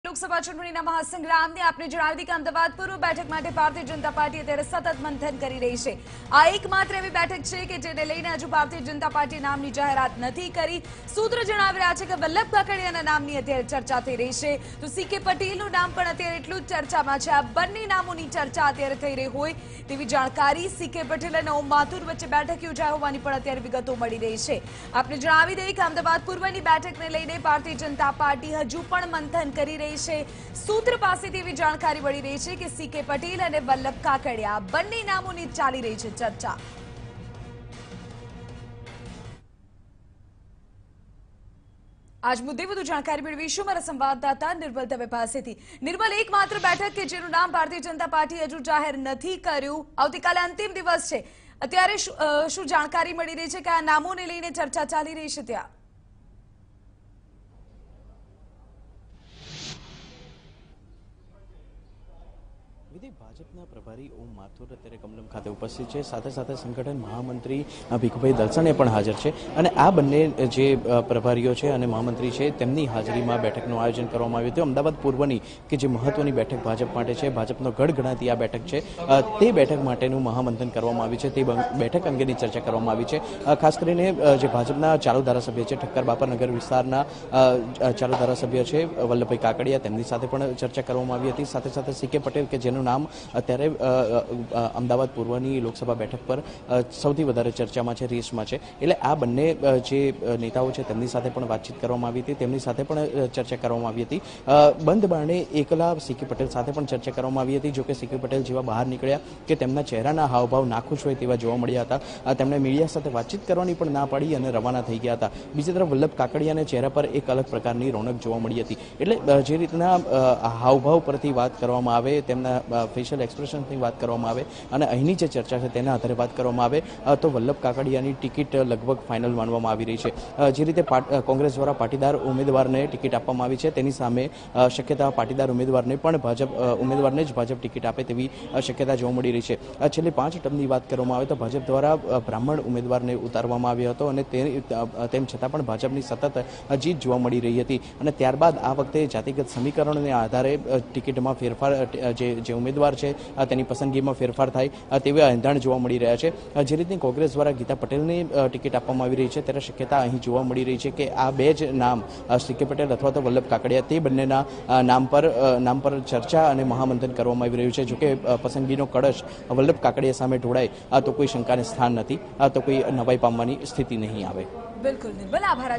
લોકસભા ચૂંટણીના મહાસંગ્રામને આપણે જણાવી દીધું કે અમદાવાદ પૂર્વ બેઠક માટે ભારતીય જનતા પાર્ટી અત્યારે સતત મંથન કરી રહી છે। આ એકમાત્ર એવી બેઠક છે કે જેને લઈને હજુ ભારતીય જનતા પાર્ટીએ નામની જાહેરાત નથી કરી। સૂત્રો જણાવી રહ્યા છે કે વલ્લભ કાકડિયાના નામની અત્યારે ચર્ચા થઈ રહી છે, તો સીકે પટેલનું નામ પણ અત્યારે એટલું જ ચર્ચામાં છે। આ બંને નામોની ચર્ચા અત્યારે થઈ રહી હોય તેવી જાણકારી। સીકે પટેલ અને ઓમ માથુર વચ્ચે બેઠક યોજાઈ હોવાની પણ અત્યારે વિગતો મળી રહી છે। આપણે જણાવી દઈએ કે અમદાવાદ પૂર્વની બેઠકને લઈને ભારતીય જનતા પાર્ટી હજુ પણ મંથન કરી રહી છે। सूत्र पासेथी एवी जानकारी मળી રહી છે કે સીકે પટેલ અને વલ્લભ કાકડિયા બંને નામોની ચાલી રહી છે ચર્ચા। आज मुद्दे વધુ जानकारी મેળવીશું મારા સંવાદદાતા નિર્મલ દવે પાસેથી। નિર્મલ, એકમાત્ર બેઠક કે જેનું નામ ભારતીય જનતા પાર્ટી હજુ જાહેર નથી કર્યું, આવતીકાલે અંતિમ દિવસ છે, અત્યારે શું જાણકારી મળી રહી છે કે આ નામોને લઈને ચર્ચા ચાલી રહી છે ત્યાં? ભાજપના પ્રભારી ઓમ માથુર અત્યારે કમલમ ખાતે ઉપસ્થિત છે, સાથે સાથે સંગઠન મહામંત્રી ભીખુભાઈ દલસાણી પણ હાજર છે અને આ બંને જે પ્રભારીઓ છે અને મહામંત્રી છે તેમની હાજરીમાં બેઠકનું આયોજન કરવામાં આવ્યું હતું। અમદાવાદ પૂર્વની કે જે મહત્વની બેઠક ભાજપ માટે છે, ભાજપનો ગઢ ગણાતી આ બેઠક છે, તે બેઠક માટેનું મહામંથન કરવામાં આવ્યું છે, તે બેઠક અંગેની ચર્ચા કરવામાં આવી છે। ખાસ કરીને જે ભાજપના ચાલુ ધારાસભ્ય છે, ઠક્કર બાપાનગર વિસ્તારના ચાલુ ધારાસભ્ય છે વલ્લભભાઈ કાકડિયા, તેમની સાથે પણ ચર્ચા કરવામાં આવી હતી। સાથે સાથે સીકે પટેલ કે જેનું નામ અત્યારે અમદાવાદ પૂર્વની લોકસભા બેઠક પર સૌથી વધારે ચર્ચામાં છે, રેસમાં છે, એટલે આ બંને જે નેતાઓ છે તેમની સાથે પણ વાતચીત કરવામાં આવી હતી, તેમની સાથે પણ ચર્ચા કરવામાં આવી હતી। બંધ બારણે એકલા સીકે પટેલ સાથે પણ ચર્ચા કરવામાં આવી હતી, જોકે સીકે પટેલ જેવા બહાર નીકળ્યા કે તેમના ચહેરાના હાવભાવ નાખુશ હોય તેવા જોવા મળ્યા હતા। તેમણે મીડિયા સાથે વાતચીત કરવાની પણ ના પાડી અને રવાના થઈ ગયા હતા। બીજી તરફ વલ્લભ કાકડિયાના ચહેરા પર એક અલગ પ્રકારની રોનક જોવા મળી હતી। એટલે જે રીતના હાવભાવ પરથી વાત કરવામાં આવે, તેમના ફેશિયલ એક્સપ્રેશનની વાત કરવામાં આવે અને અહીંની જે ચર્ચા છે તેના આધારે વાત કરવામાં આવે તો વલ્લભ કાકડિયાની ટિકિટ લગભગ ફાઇનલ માનવામાં આવી રહી છે। જે રીતે કોંગ્રેસ દ્વારા પાટીદાર ઉમેદવારને ટિકિટ આપવામાં આવી છે તેની સામે શક્યતા પાટીદાર ઉમેદવારને પણ ઉમેદવારને જ ભાજપ ટિકિટ આપે તેવી શક્યતા જોવા મળી રહી છે। છેલ્લી 5 ટર્મની વાત કરવામાં આવે તો ભાજપ દ્વારા બ્રાહ્મણ ઉમેદવારને ઉતારવામાં આવ્યો હતો અને તેમ છતાં પણ ભાજપની સતત જીત જોવા મળી રહી હતી અને ત્યારબાદ આ વખતે જાતિગત સમીકરણોને આધારે ટિકિટમાં ફેરફાર જે ઉમેદવાર છે તેની પસંદગીમાં ફેરફાર થાય તેવા એંધાણ જોવા મળી રહ્યા છે। જે રીતની કોંગ્રેસ દ્વારા ગીતા પટેલની ટિકિટ આપવામાં આવી રહી છે ત્યારે શક્યતા અહીં જોવા મળી રહી છે કે આ બે જ નામ સીકે પટેલ અથવા તો વલ્લભ કાકડિયા તે બંનેના નામ પર ચર્ચા અને મહામંથન કરવામાં આવી રહ્યું છે। જોકે પસંદગીનો કળશ વલ્લભ કાકડિયા સામે ઢોળાય તો કોઈ શંકાને સ્થાન નથી, તો કોઈ નવાઈ પામવાની સ્થિતિ નહીં આવે। બિલકુલ નિર્મલ, આભાર।